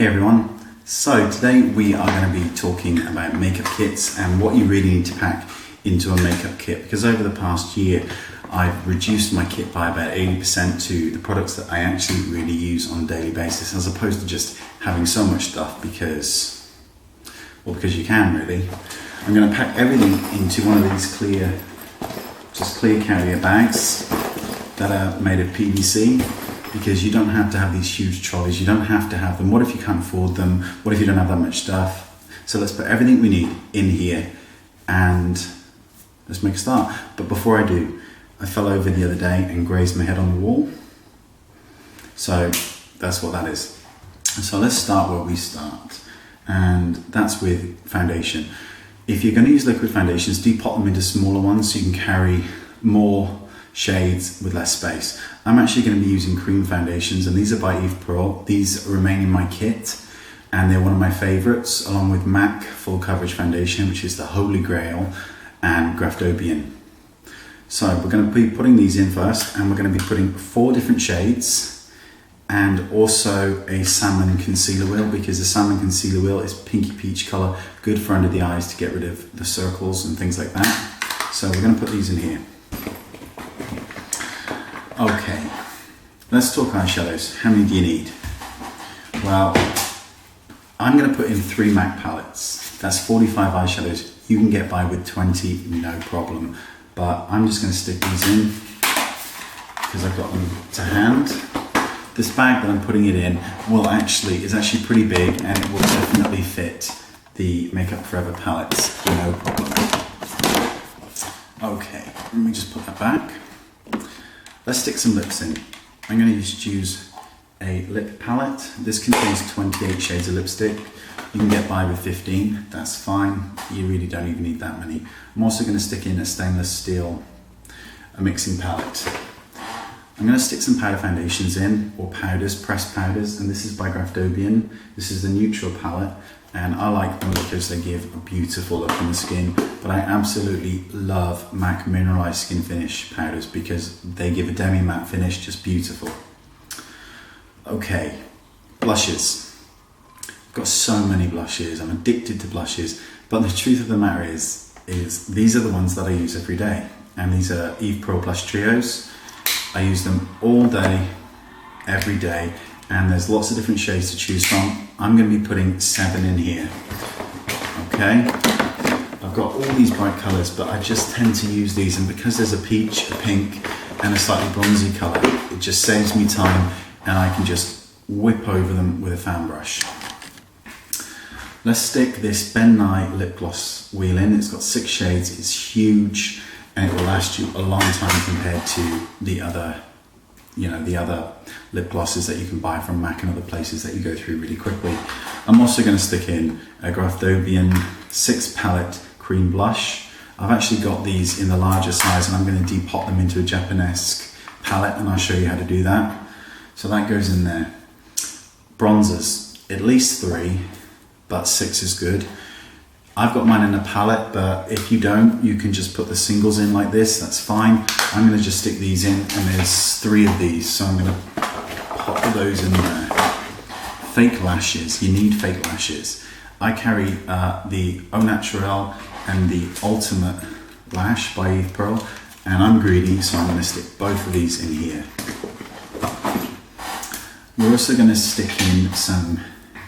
Hey everyone, so today we are going to be talking about makeup kits and what you really need to pack into a makeup kit, because over the past year I've reduced my kit by about 80% to the products that I actually really use on a daily basis, as opposed to just having so much stuff because you can really. I'm going to pack everything into one of these clear carrier bags that are made of PVC, because you don't have to have these huge trolleys, you don't have to have them. What if you can't afford them? What if you don't have that much stuff? So let's put everything we need in here and let's make a start. But before I do, I fell over the other day and grazed my head on the wall. So that's what that is. So let's start where we start, and that's with foundation. If you're going to use liquid foundations, do pot them into smaller ones so you can carry more shades with less space. I'm actually going to be using cream foundations, and these are by Eyebrow. These remain in my kit and they're one of my favorites, along with MAC full coverage foundation, which is the Holy Grail, and Graftobian. So we're going to be putting these in first, and we're going to be putting 4 different shades and also a salmon concealer wheel, because the salmon concealer wheel is pinky peach color, good for under the eyes to get rid of the circles and things like that. So we're going to put these in here. Okay, let's talk eyeshadows. How many do you need? Well, I'm going to put in 3 MAC palettes. That's 45 eyeshadows. You can get by with 20, no problem. But I'm just going to stick these in because I've got them to hand. This bag that I'm putting it in is actually pretty big, and it will definitely fit the Makeup Forever palettes, no problem. Okay, let me just put that back. Let's stick some lips in. I'm going to just use a lip palette. This contains 28 shades of lipstick. You can get by with 15, that's fine. You really don't even need that many. I'm also going to stick in a stainless steel mixing palette. I'm going to stick some powder foundations in, or powders, pressed powders, and this is by Graftobian. This is the neutral palette, and I like them because they give a beautiful look on the skin. But I absolutely love MAC mineralize skin finish powders because they give a demi matte finish, just beautiful. Okay, blushes. I've got so many blushes, I'm addicted to blushes, but the truth of the matter is these are the ones that I use every day, and these are Eyebrow Blush Trios. I use them all day, every day, and there's lots of different shades to choose from. I'm going to be putting 7 in here. Okay, I've got all these bright colours, but I just tend to use these, and because there's a peach, a pink, and a slightly bronzy colour, it just saves me time, and I can just whip over them with a fan brush. Let's stick this Ben Nye lip gloss wheel in. It's got 6 shades, it's huge, and it will last you a long time compared to the other lip glosses that you can buy from MAC and other places that you go through really quickly. I'm also going to stick in a Graftobian 6 palette cream blush. I've actually got these in the larger size, and I'm going to depot them into a Japanesque palette, and I'll show you how to do that. So that goes in there. Bronzers, at least 3, but 6 is good. I've got mine in a palette, but if you don't, you can just put the singles in like this, that's fine. I'm going to just stick these in, and there's 3 of these, so I'm going to pop those in there. Fake lashes, you need fake lashes. I carry the Au Naturel and the Ultimate Lash by Eyebrow, and I'm greedy, so I'm going to stick both of these in here. We're also going to stick in some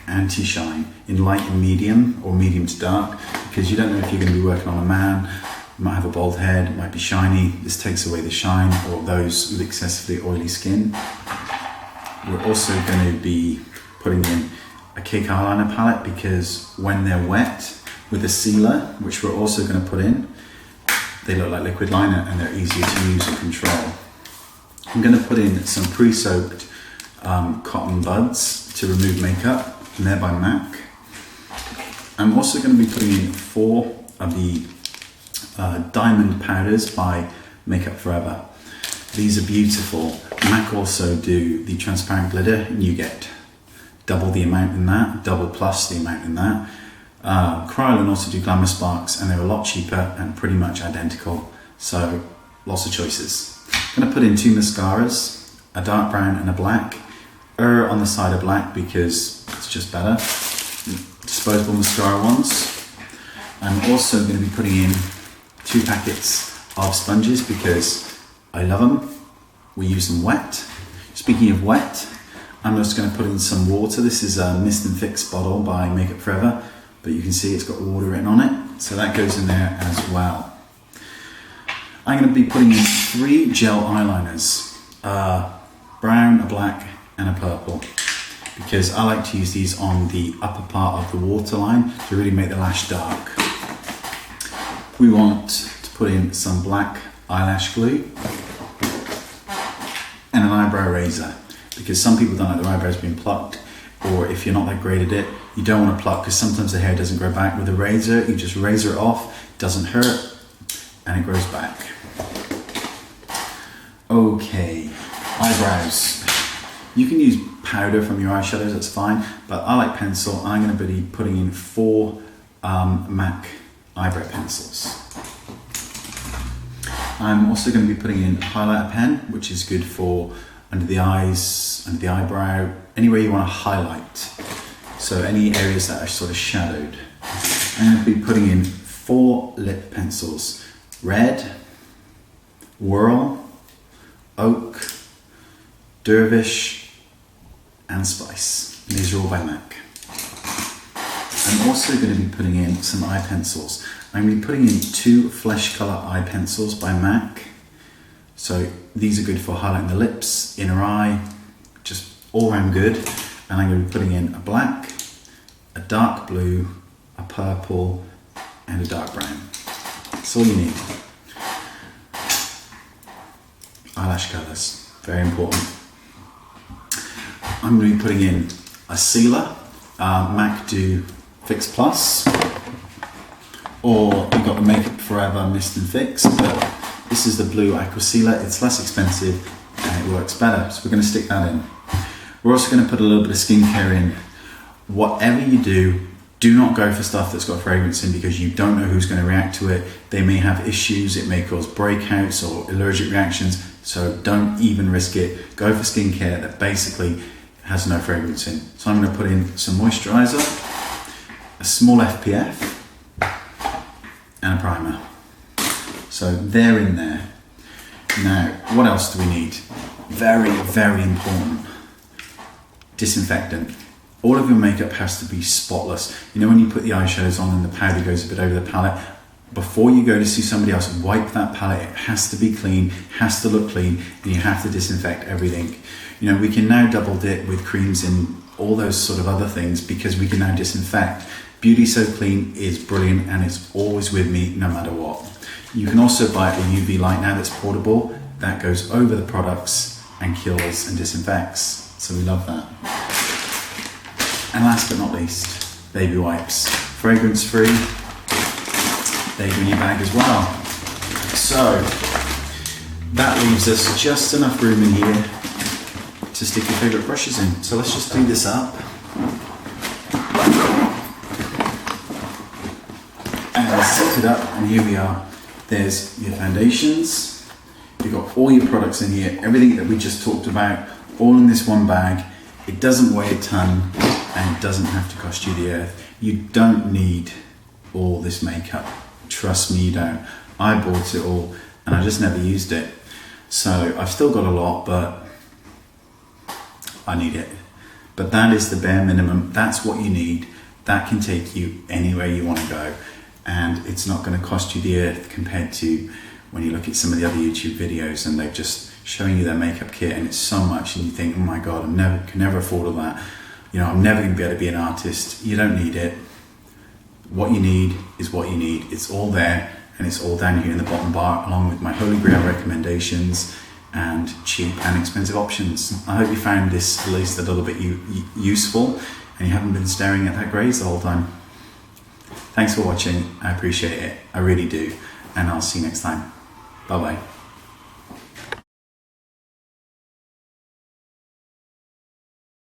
anti-shine in light and medium, or medium to dark, because you don't know if you're going to be working on a man. You might have a bald head, it might be shiny. This takes away the shine, or those with excessively oily skin. We're also going to be putting in a cake eyeliner palette, because when they're wet with a sealer, which we're also going to put in, they look like liquid liner and they're easier to use and control. I'm going to put in some pre-soaked cotton buds to remove makeup, and they're by MAC. I'm also going to be putting in 4 of the diamond powders by Makeup Forever. These are beautiful. MAC also do the transparent glitter, and you get double the amount in that, double plus the amount in that. Kryolan also do Glamour Sparks, and they're a lot cheaper and pretty much identical, so lots of choices. I'm going to put in 2 mascaras, a dark brown and a black. On the side of black because it's just better. Disposable mascara ones. I'm also going to be putting in 2 packets of sponges because I love them. We use them wet. Speaking of wet, I'm just going to put in some water. This is a Mist and Fix bottle by Makeup Forever, but you can see it's got water written on it, so that goes in there as well. I'm going to be putting in 3 gel eyeliners, a brown, a black and a purple, because I like to use these on the upper part of the waterline to really make the lash dark. We want to put in some black eyelash glue and an eyebrow razor, because some people don't like their eyebrows being plucked, or if you're not that great at it, you don't want to pluck because sometimes the hair doesn't grow back. With a razor, you just razor it off, it doesn't hurt, and it grows back. Okay, eyebrows. You can use powder from your eyeshadows, that's fine, but I like pencil. I'm going to be putting in 4 MAC eyebrow pencils. I'm also going to be putting in a highlighter pen, which is good for under the eyes, under the eyebrow, anywhere you want to highlight. So any areas that are sort of shadowed. I'm going to be putting in 4 lip pencils. Red, Whirl, Oak, Dervish, and Spice. And these are all by MAC. I'm also going to be putting in some eye pencils. I'm going to be putting in 2 Flesh Colour eye pencils by MAC. So these are good for highlighting the lips, inner eye, just all around good. And I'm going to be putting in a black, a dark blue, a purple, and a dark brown. That's all you need. Eyelash colours, very important. I'm going to be putting in a sealer, MAC Do Fix Plus, or you've got the Makeup Forever Mist and Fix, but this is the blue aqua sealer. It's less expensive and it works better, so we're going to stick that in. We're also going to put a little bit of skincare in. Whatever you do not go for stuff that's got fragrance in, because you don't know who's going to react to it. They may have issues, it may cause breakouts or allergic reactions, so don't even risk it. Go for skincare that basically has no fragrance in. So I'm going to put in some moisturizer, a small FPF, and a primer. So they're in there. Now, what else do we need? Very, very important. Disinfectant. All of your makeup has to be spotless. You know when you put the eyeshadows on and the powder goes a bit over the palette? Before you go to see somebody else, wipe that palette. It has to be clean, has to look clean, and you have to disinfect everything. You know, we can now double dip with creams and all those sort of other things because we can now disinfect. Beauty So Clean is brilliant and it's always with me no matter what. You can also buy a UV light now that's portable that goes over the products and kills and disinfects. So we love that. And last but not least, baby wipes. Fragrance free. They go in your bag as well. So that leaves us just enough room in here to stick your favourite brushes in. So let's just do this up. And set it up, and here we are. There's your foundations. You've got all your products in here, everything that we just talked about, all in this one bag. It doesn't weigh a ton and it doesn't have to cost you the earth. You don't need all this makeup. Trust me, you don't. I bought it all and I just never used it. So I've still got a lot, but I need it. But that is the bare minimum. That's what you need. That can take you anywhere you want to go. And it's not going to cost you the earth compared to when you look at some of the other YouTube videos and they're just showing you their makeup kit and it's so much and you think, oh my God, I can never afford all that. You know, I'm never going to be able to be an artist. You don't need it. What you need is what you need. It's all there and it's all down here in the bottom bar along with my Holy Grail recommendations and cheap and expensive options. I hope you found this at least a little bit useful and you haven't been staring at that graze the whole time. Thanks for watching. I appreciate it. I really do. And I'll see you next time. Bye bye.